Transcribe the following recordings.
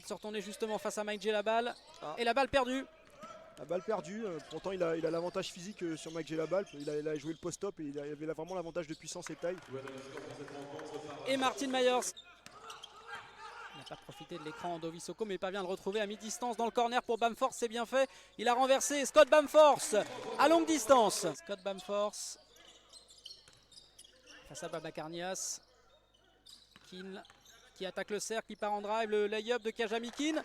de se retourner justement face à Mike J. la balle. Et la balle perdue. La balle perdue, pourtant il a l'avantage physique sur Mike J. la balle. Il a joué le post-up et il avait vraiment l'avantage de puissance et de taille. Et Martin Myers. Il n'a pas profité de l'écran d'Ovisoko, mais parvient à le retrouver à mi-distance dans le corner pour Bamforce, c'est bien fait. Il a renversé Scott Bamforce à longue distance. Scott Bamforce face à Babacarnias. Keane qui attaque le cercle, qui part en drive, le lay-up de Kajami Keane.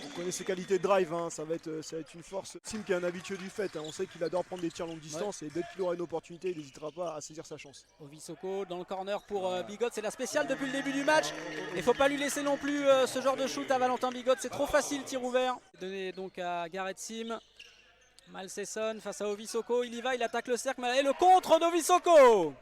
On connaît ses qualités de drive, hein. ça va être une force. Sim qui est un habitué du fait, hein. On sait qu'il adore prendre des tirs longue distance et dès qu'il aura une opportunité, il n'hésitera pas à saisir sa chance. Ovisoko dans le corner pour Bigot, c'est la spéciale depuis le début du match. Il ne faut pas lui laisser non plus ce genre de shoot à Valentin Bigot, c'est trop facile, tir ouvert. Donné donc à Garrett Sim. Malsesson face à Ovisoko, il y va, il attaque le cercle, et le contre d'Ovisoko.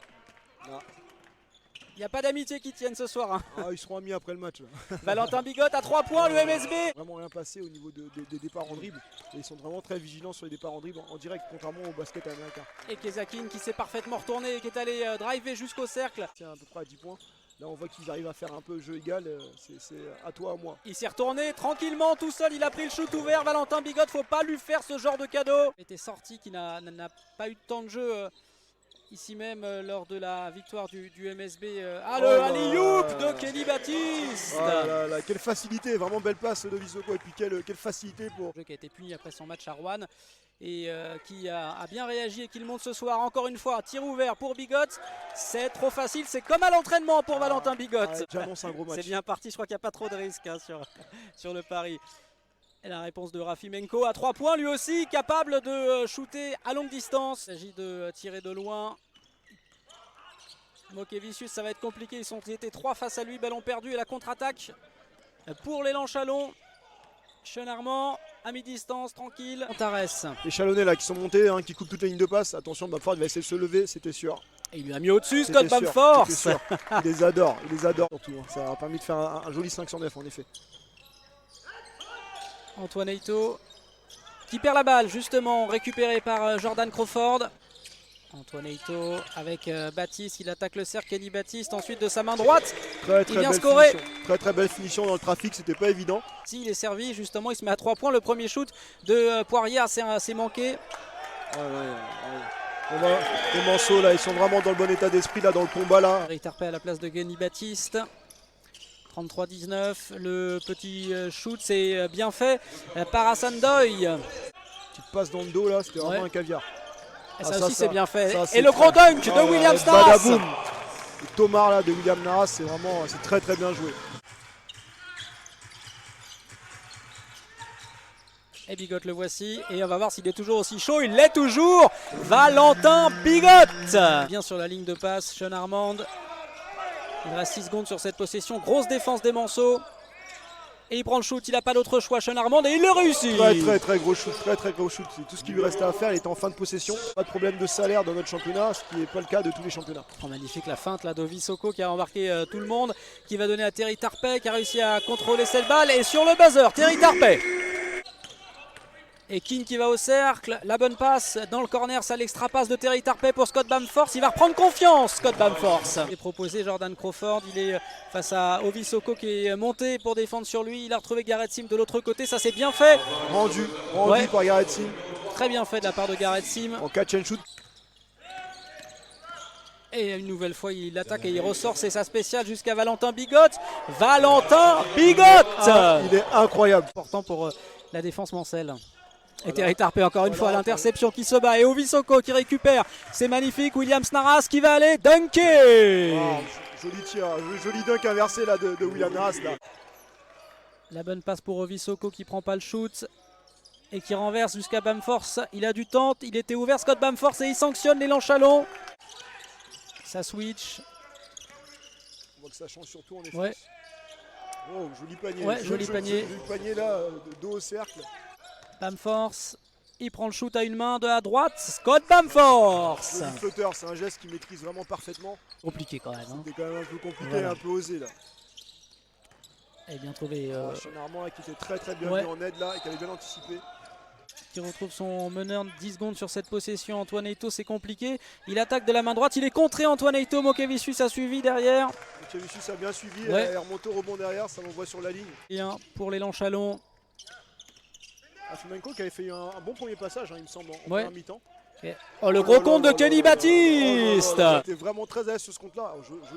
Il n'y a pas d'amitié qui tienne ce soir. Hein. Ils seront amis après le match. Valentin Bigot à 3 points, le MSB. Vraiment rien passé au niveau des départs en dribble. Et ils sont vraiment très vigilants sur les départs en dribble en direct, contrairement au basket américain. Et Kezakin qui s'est parfaitement retourné et qui est allé driver jusqu'au cercle. Tiens, à peu près à 10 points. Là on voit qu'ils arrivent à faire un peu jeu égal, c'est à toi, à moi. Il s'est retourné tranquillement tout seul, il a pris le shoot ouvert. Valentin Bigot, faut pas lui faire ce genre de cadeau. Il était sorti, qui n'a pas eu de temps de jeu. Ici même lors de la victoire du MSB. Le alley-oop de Kenny Baptiste. Quelle facilité, vraiment belle passe de Visoko et puis quelle facilité pour... Qui a été puni après son match à Rouen et qui a bien réagi et qui le montre ce soir. Encore une fois, tir ouvert pour Bigot. C'est trop facile, c'est comme à l'entraînement pour Valentin Bigot. J'annonce un gros match. C'est bien parti, je crois qu'il n'y a pas trop de risques hein, sur le pari. Et la réponse de Rafimenko à 3 points, lui aussi capable de shooter à longue distance. Il s'agit de tirer de loin. Mokevicius, ça va être compliqué. Ils étaient 3 face à lui, ballon perdu et la contre-attaque pour l'élan Chalon. Chenarmand à mi-distance, tranquille. Antares. Les Chalonnais là qui sont montés, hein, qui coupent toute la ligne de passe. Attention, Bamford va essayer de se lever, c'était sûr. Et il lui a mis au-dessus Scott Bamforce. Il les adore surtout. Hein. Ça a permis de faire un joli 5 sur 9 en effet. Antoine Eito qui perd la balle justement, récupéré par Jordan Crawford. Antoine Eito avec Baptiste, il attaque le cercle, Kenny Baptiste, ensuite de sa main droite, il vient scorer. Très belle finition dans le trafic, c'était pas évident. Si, il est servi justement, il se met à 3 points, le premier shoot de Poirier c'est manqué. Les Manceaux là, ils sont vraiment dans le bon état d'esprit là, dans le combat là. Terry Tarpey à la place de Kenny Baptiste. 33-19, le petit shoot c'est bien fait par Hassan Doy. Petite passe dans le dos là, c'était vraiment un caviar. Et ça aussi c'est bien fait. Et le gros dunk de William Naras. Badaboum. Le Tomar là de William Naras, c'est très bien joué. Et Bigot le voici et on va voir s'il est toujours aussi chaud. Il l'est toujours. Valentin Bigot. Bien sur la ligne de passe, Chenarmand. Il reste 6 secondes sur cette possession. Grosse défense des Manceaux. Et il prend le shoot, il n'a pas d'autre choix, Chenarmand, et il le réussit. Très gros shoot, très gros shoot. C'est tout ce qui lui restait à faire, il était en fin de possession. Pas de problème de salaire dans notre championnat, ce qui n'est pas le cas de tous les championnats. Magnifique la feinte là d'Ovisoko qui a embarqué tout le monde, qui va donner à Terry Tarpey, qui a réussi à contrôler cette balle. Et sur le buzzer, Terry Tarpey. Et Keane qui va au cercle, la bonne passe dans le corner, ça l'extra passe de Terry Tarpey pour Scott Bamforce. Il va reprendre confiance, Scott Bamforce. Il est proposé Jordan Crawford, il est face à Ovisoko qui est monté pour défendre sur lui. Il a retrouvé Garrett Sim de l'autre côté, ça c'est bien fait. Rendu par Garrett Sim. Très bien fait de la part de Garrett Sim. En catch and shoot. Et une nouvelle fois il attaque et il ressort, c'est sa spéciale jusqu'à Valentin Bigot. Valentin Bigot. Il est incroyable. Important pour la défense mancelle. Et Terry Tarpey encore une fois, l'interception qui se bat et Ovisoko qui récupère, c'est magnifique. William Naras qui va aller dunker. Joli tir, joli dunk inversé là de William Naras là. La bonne passe pour Ovisoko qui prend pas le shoot et qui renverse jusqu'à Bamforce. Il a du temps, il était ouvert Scott Bamforce et il sanctionne l'élan Chalon. Ça switch. On voit que ça change surtout en défense. Ouais. Oh, joli panier. Joli panier. Joli panier là, de dos au cercle. Bamforce, il prend le shoot à une main de la droite, Scott Bamforce. Le flotteur, c'est un geste qu'il maîtrise vraiment parfaitement. Compliqué quand même. C'était quand même un peu compliqué, un peu osé là. Et bien trouvé. Chenarmand qui était très bien mis en aide là et qui avait bien anticipé. qui retrouve son meneur 10 secondes sur cette possession. Antoine Eito, c'est compliqué. Il attaque de la main droite, il est contré. Antoine Eito, Mokevicius a suivi derrière. Mokevicius a bien suivi, Ouais. et remonté au rebond derrière, ça l'envoie sur la ligne. Bien pour l'élan Chalon. Afimenko qui avait fait un bon premier passage, hein, il me semble, en Ouais. première mi-temps. Oh, le gros compte de Kenny Baptiste. Il était vraiment très à l'aise sur ce compte-là.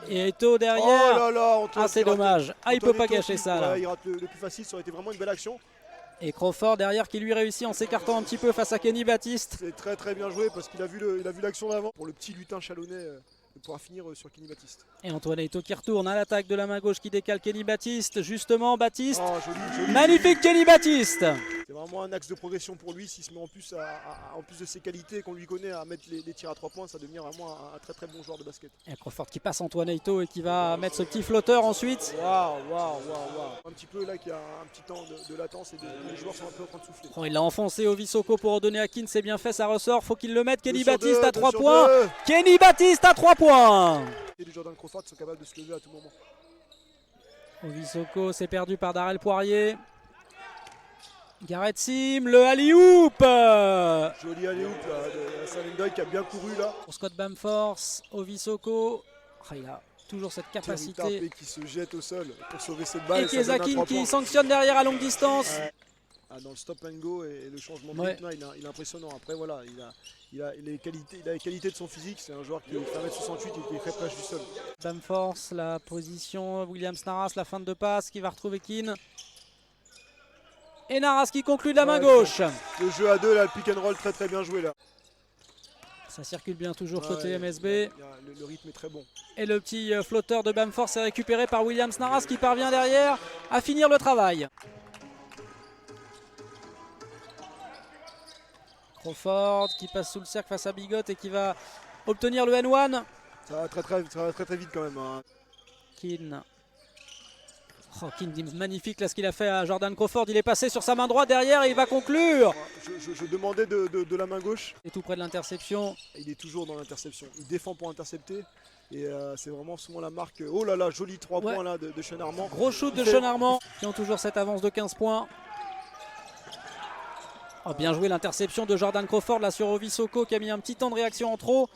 Et Eto Oh derrière. là là, Antoine Ah, c'est qui rate- dommage. Ah, il peut Antoine pas Eto gâcher qui- ça là. ouais, il rate le plus facile, ça aurait été vraiment une belle action. Et Crawford derrière qui lui réussit en s'écartant un petit peu face à Kenny Baptiste. C'est très très bien joué parce qu'il a vu l'action d'avant. Pour le petit lutin chalonnais de pouvoir finir sur Kenny Baptiste. Et Antoine Eto qui retourne à l'attaque de la main gauche qui décale Kenny Baptiste. Justement, Baptiste. Oh, joli. Magnifique Kenny Baptiste. C'est vraiment un axe de progression pour lui. S'il se met en plus, en plus de ses qualités qu'on lui connaît à mettre les tirs à 3 points, ça devient vraiment un très très bon joueur de basket. Et Crawford qui passe Antoine Eto et qui va mettre ce petit flotteur ensuite. Waouh. Un petit peu là qu'il y a un petit temps de latence et les joueurs sont un peu en train de souffler. Oh, il l'a enfoncé au Visoko pour redonner à Keane, c'est bien fait, ça ressort, faut qu'il le mette. Kenny 2 sur Baptiste 2, à 3 2 sur points. 2. Kenny Baptiste à 3 points. Et les Jordan Crawford sont capables de se lever à tout moment. Au Visoko, c'est perdu par Darrell Poirier. Garrett Sim, le alley-oop Joli alley-oop là, de Hassan N'Doye qui a bien couru là. pour Scott Bamforce, au Visoko. Oh, il a toujours cette Thierry capacité. Tarpé qui se jette au sol pour sauver cette balle. Et ça donne un Kezakin 3 qui points. sanctionne derrière à longue distance. Dans le stop and go et le changement de Ouais. rythme, là, il est impressionnant. Après voilà, il a les qualités de son physique. C'est un joueur qui fait 1m68 et qui est très proche du sol. Bamforce, la position, Williams Naras, la fin de passe qui va retrouver Keane. Et Naras qui conclut de la main Ouais, gauche. Le jeu à 2 là, le pick and roll très bien joué là. Ça circule bien toujours Ouais, côté MSB. le rythme est très bon. Et le petit flotteur de Bamforce est récupéré par Williams Naras qui parvient derrière à finir le travail. Crawford qui passe sous le cercle face à Bigot et qui va obtenir le N1. Ça va très vite quand même. Hein. Keane. Oh, Keane, magnifique là ce qu'il a fait à Jordan Crawford. Il est passé sur sa main droite derrière et il va conclure. Je demandais de la main gauche. Et tout près de l'interception. Il est toujours dans l'interception. Il défend pour intercepter. Et c'est vraiment souvent la marque. Oh là là, joli 3 Ouais. points là de Sean Armand. Gros shoot de Il fait- Sean Armand qui ont toujours cette avance de 15 points. Oh, bien joué l'interception de Jordan Crawford là sur Ovisoko qui a mis un petit temps de réaction en trop.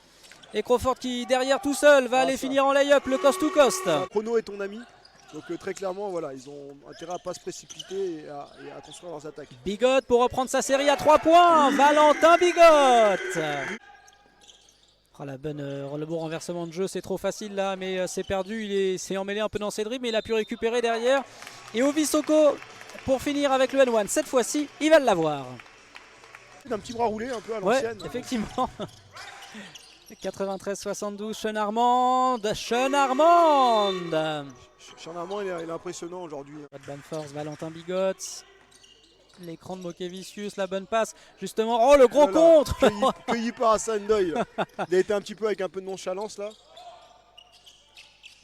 Et Crawford qui derrière tout seul va aller ça. finir en lay-up le coast to coast. Chrono est ton ami. Donc très clairement, voilà, ils ont intérêt à ne pas se précipiter et à construire leurs attaques. Bigot pour reprendre sa série à 3 points. Valentin Bigot. Oh, le bon renversement de jeu, c'est trop facile là, mais c'est perdu. Il s'est emmêlé un peu dans ses dribbles, mais il a pu récupérer derrière. Et Ovisoko pour finir avec le N1. Cette fois-ci, il va l'avoir. Un petit bras roulé un peu à Ouais, l'ancienne. effectivement. 93-72, Sean Armand. Sean Armand. Sean Armand, il est impressionnant aujourd'hui. Bamforce, Valentin Bigot. L'écran de Mokevicius, la bonne passe. Justement, oh le gros Voilà, contre. cueilli par Hassan N'Doye. Il a été un petit peu avec un peu de nonchalance là.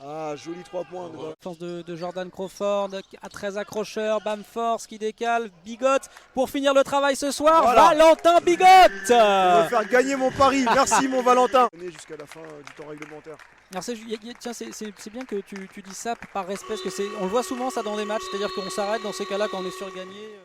Ah, joli 3 points. Défense de Jordan Crawford à 13 accrocheurs. Bamforce qui décale. Bigot pour finir le travail ce soir. Voilà. Valentin Bigot. On va faire gagner mon pari. Merci mon Valentin. On est jusqu'à la fin du temps réglementaire. Alors tiens, c'est bien que tu dis ça par respect, parce que on le voit souvent ça dans les matchs, c'est-à-dire qu'on s'arrête dans ces cas-là quand on est sûr de gagner.